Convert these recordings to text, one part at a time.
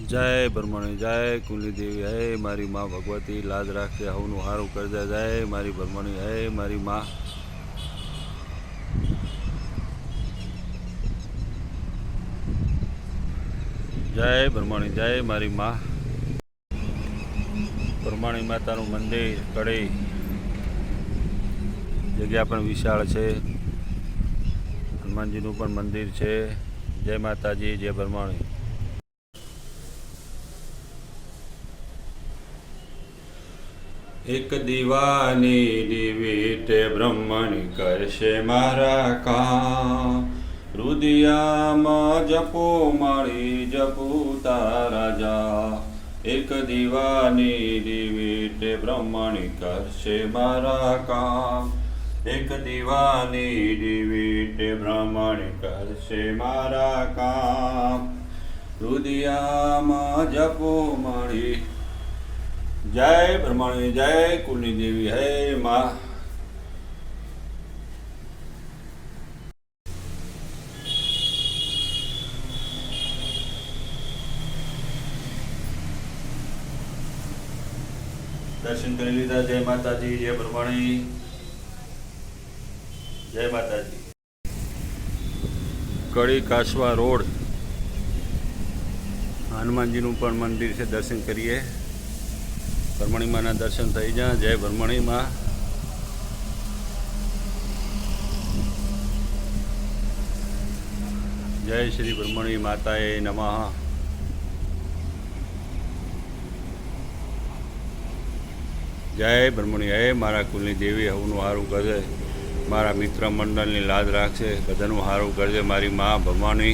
जय ब्रह्मणी जय कुली देवी है मारी माँ भगवती लाज राखे हवनु हारू कर दे जय मारी ब्रह्मणी है मारी माँ जय ब्रह्मणी जय मारी माँ ब्रह्मणी माता मंदिर कड़ी जगह पण विशाल है हनुमानजी नु पण मंदिर है। जय माताजी जय ब्रह्मणी। एक दीवानी दिवीट ब्रह्मणी करशे मारा काम रुदियामां जपो माळी जपू तारा जा। एक दीवानी दिवीट ब्रह्मणी करशे मारा काम एक दीवानी दिवीट ब्रह्मणी करशे मारा काम रुदियामां जपो माळी। जय ब्रह्मणी जय कुलनी देवी है माँ। दर्शन कर लीधा। जय माताजी जय ब्रह्मणी जय माताजी। कड़ी कासवा रोड हनुमानजी नु पण मंदिर से दर्शन करिए। ब्रह्मणी माँ ना दर्शन थी जा। जय ब्रह्मणी माँ। जय श्री ब्रह्मणी माताए नमः। जय ब्रह्मणी है मारा कुलनी देवी हवनु हारू करजे मारा मित्र मंडल नी लाज राखशे बधानु हारू करजे मारी माँ भवानी।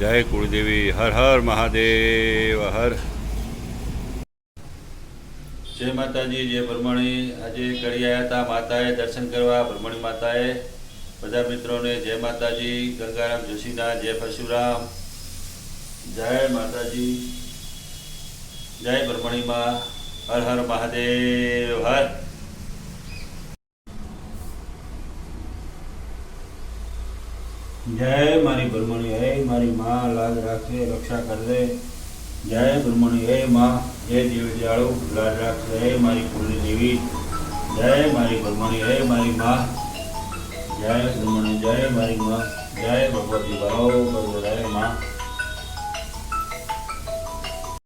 जय कुलदेवी हर हर महादेव हर। जय माताजी जय ब्रह्मणी। आज कड़ी आया था माताए दर्शन करवा ब्रह्मणी माताए बधा मित्रों ने जय माताजी। गंगाराम जोशीना जय परशुराम। जय माताजी जय ब्रह्मणी माँ हर हर महादेव हर। जय मारी ब्रह्मणी है मारी माँ लाज राखे रक्षा कर दे। जय ब्रह्मणी है माँ जय देवी दयालु लाज राख है मारी कुलनी देवी। जय मारी ब्रह्मणी है मारी माँ। जय ब्रह्मणी जय मारी माँ। जय भगवती भाव जय माँ।